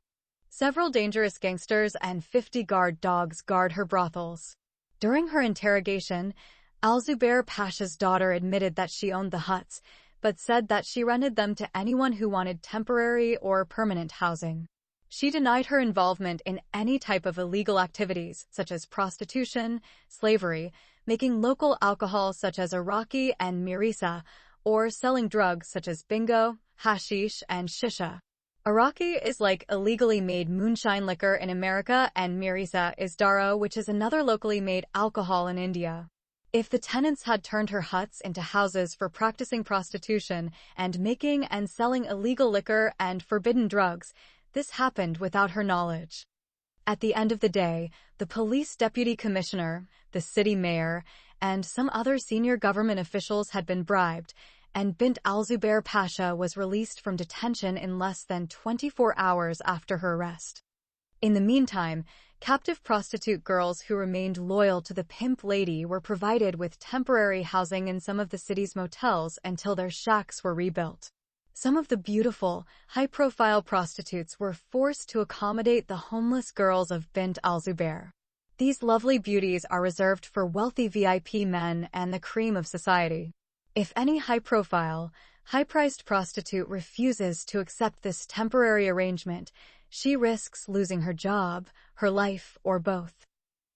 Several dangerous gangsters and 50 guard dogs guard her brothels. During her interrogation, Al-Zubair Pasha's daughter admitted that she owned the huts, but said that she rented them to anyone who wanted temporary or permanent housing. She denied her involvement in any type of illegal activities, such as prostitution, slavery, making local alcohol such as Iraqi and Mirisa, or selling drugs such as bingo, hashish, and shisha. Iraqi is like illegally made moonshine liquor in America, and Mirisa is daro, which is another locally made alcohol in India. If the tenants had turned her huts into houses for practicing prostitution and making and selling illegal liquor and forbidden drugs, this happened without her knowledge. At the end of the day, the police deputy commissioner, the city mayor, and some other senior government officials had been bribed, and Bint al-Zubair Pasha was released from detention in less than 24 hours after her arrest. In the meantime, captive prostitute girls who remained loyal to the pimp lady were provided with temporary housing in some of the city's motels until their shacks were rebuilt. Some of the beautiful, high-profile prostitutes were forced to accommodate the homeless girls of Bint al-Zubair. These lovely beauties are reserved for wealthy VIP men and the cream of society. If any high-profile, high-priced prostitute refuses to accept this temporary arrangement, she risks losing her job, her life, or both.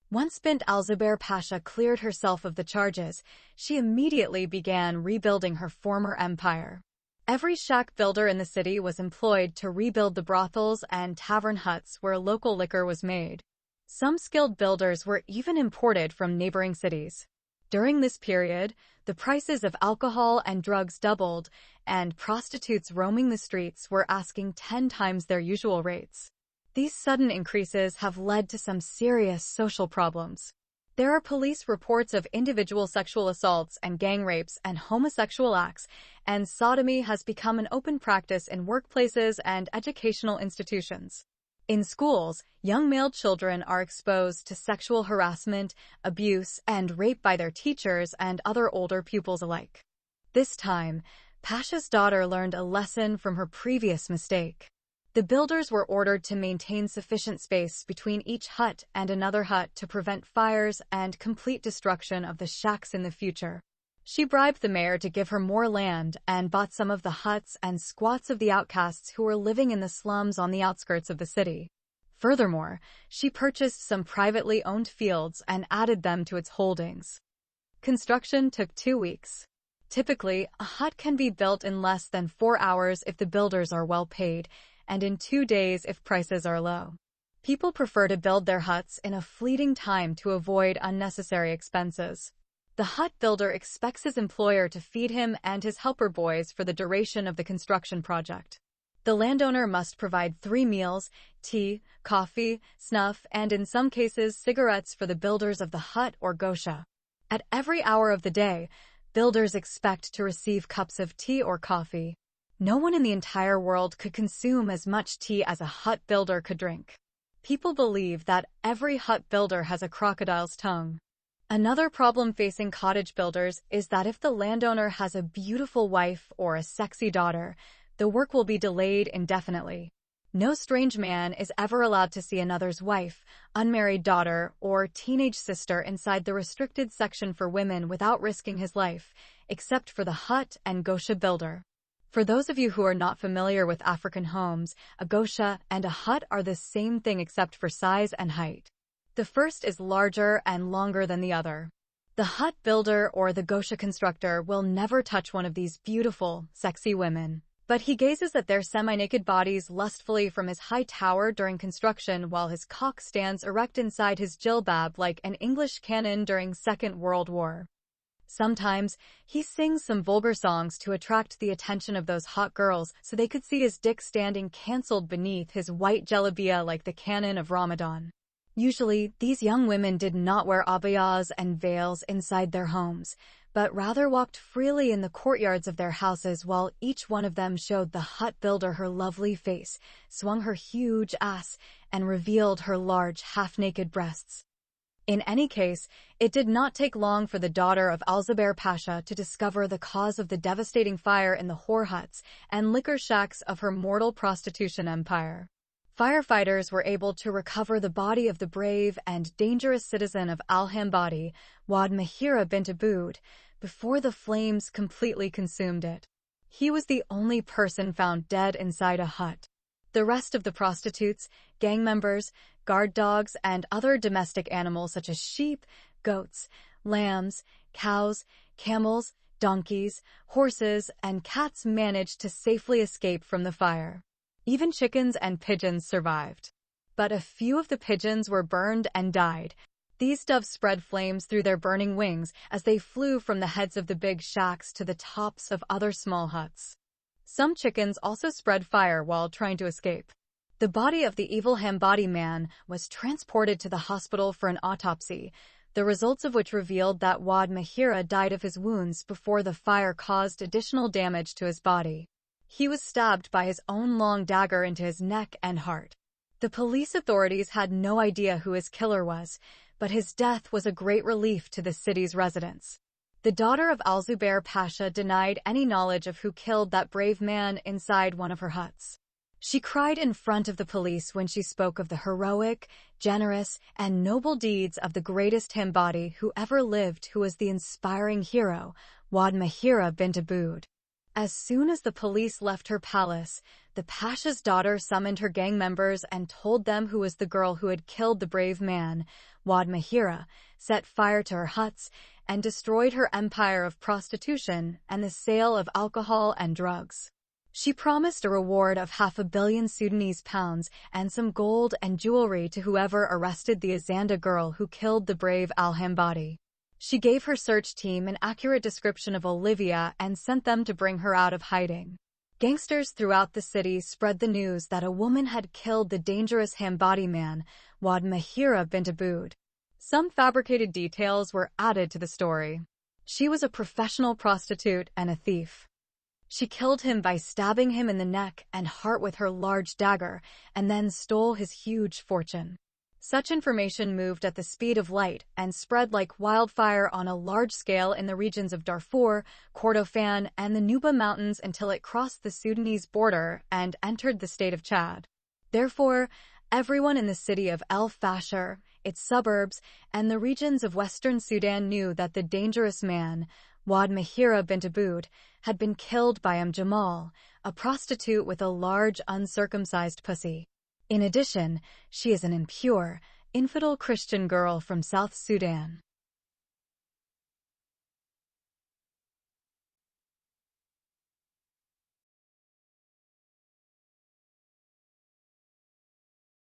Once Bint al-Zubair Pasha cleared herself of the charges, she immediately began rebuilding her former empire. Every shack builder in the city was employed to rebuild the brothels and tavern huts where local liquor was made. Some skilled builders were even imported from neighboring cities. During this period, the prices of alcohol and drugs doubled, and prostitutes roaming the streets were asking 10 times their usual rates. These sudden increases have led to some serious social problems. There are police reports of individual sexual assaults and gang rapes and homosexual acts, and sodomy has become an open practice in workplaces and educational institutions. In schools, young male children are exposed to sexual harassment, abuse, and rape by their teachers and other older pupils alike. This time, Pasha's daughter learned a lesson from her previous mistake. The builders were ordered to maintain sufficient space between each hut and another hut to prevent fires and complete destruction of the shacks in the future. She bribed the mayor to give her more land and bought some of the huts and squats of the outcasts who were living in the slums on the outskirts of the city. Furthermore, she purchased some privately owned fields and added them to its holdings. Construction took 2 weeks. Typically, a hut can be built in less than 4 hours if the builders are well paid, and in 2 days if prices are low. People prefer to build their huts in a fleeting time to avoid unnecessary expenses. The hut builder expects his employer to feed him and his helper boys for the duration of the construction project. The landowner must provide 3 meals, tea, coffee, snuff, and in some cases cigarettes for the builders of the hut or gosha. At every hour of the day, builders expect to receive cups of tea or coffee. No one in the entire world could consume as much tea as a hut builder could drink. People believe that every hut builder has a crocodile's tongue. Another problem facing cottage builders is that if the landowner has a beautiful wife or a sexy daughter, the work will be delayed indefinitely. No strange man is ever allowed to see another's wife, unmarried daughter, or teenage sister inside the restricted section for women without risking his life, except for the hut and gosha builder. For those of you who are not familiar with African homes, a gosha and a hut are the same thing except for size and height. The first is larger and longer than the other. The hut builder or the gosha constructor will never touch one of these beautiful, sexy women. But he gazes at their semi-naked bodies lustfully from his high tower during construction while his cock stands erect inside his jilbab like an English cannon during Second World War. Sometimes, he sings some vulgar songs to attract the attention of those hot girls so they could see his dick standing cancelled beneath his white jalabia like the cannon of Ramadan. Usually, these young women did not wear abayas and veils inside their homes, but rather walked freely in the courtyards of their houses while each one of them showed the hut builder her lovely face, swung her huge ass, and revealed her large half-naked breasts. In any case, it did not take long for the daughter of Alzubair Pasha to discover the cause of the devastating fire in the whore huts and liquor shacks of her mortal prostitution empire. Firefighters were able to recover the body of the brave and dangerous citizen of Al-Hambadi, Wad Mahira bint Aboud, before the flames completely consumed it. He was the only person found dead inside a hut. The rest of the prostitutes, gang members, guard dogs, and other domestic animals such as sheep, goats, lambs, cows, camels, donkeys, horses, and cats managed to safely escape from the fire. Even chickens and pigeons survived. But a few of the pigeons were burned and died. These doves spread flames through their burning wings as they flew from the heads of the big shacks to the tops of other small huts. Some chickens also spread fire while trying to escape. The body of the evil Hambadi man was transported to the hospital for an autopsy, the results of which revealed that Wad Mahira died of his wounds before the fire caused additional damage to his body. He was stabbed by his own long dagger into his neck and heart. The police authorities had no idea who his killer was, but his death was a great relief to the city's residents. The daughter of Alzubair Pasha denied any knowledge of who killed that brave man inside one of her huts. She cried in front of the police when she spoke of the heroic, generous, and noble deeds of the greatest Hambadi who ever lived, who was the inspiring hero, Wad Mahira bint Aboud. As soon as the police left her palace, the Pasha's daughter summoned her gang members and told them who was the girl who had killed the brave man, Wad Mahira, set fire to her huts, and destroyed her empire of prostitution and the sale of alcohol and drugs. She promised a reward of £500 million Sudanese pounds and some gold and jewelry to whoever arrested the Azanda girl who killed the brave Al-Hambadi. She gave her search team an accurate description of Olivia and sent them to bring her out of hiding. Gangsters throughout the city spread the news that a woman had killed the dangerous Hambadi man, Wad Mahira bint Aboud. Some fabricated details were added to the story. She was a professional prostitute and a thief. She killed him by stabbing him in the neck and heart with her large dagger, and then stole his huge fortune. Such information moved at the speed of light and spread like wildfire on a large scale in the regions of Darfur, Kordofan, and the Nuba Mountains until it crossed the Sudanese border and entered the state of Chad. Therefore, everyone in the city of El Fasher, its suburbs, and the regions of western Sudan knew that the dangerous man, Wad Mahira bint Aboud, had been killed by Jamal, a prostitute with a large uncircumcised pussy. In addition, she is an impure, infidel Christian girl from South Sudan.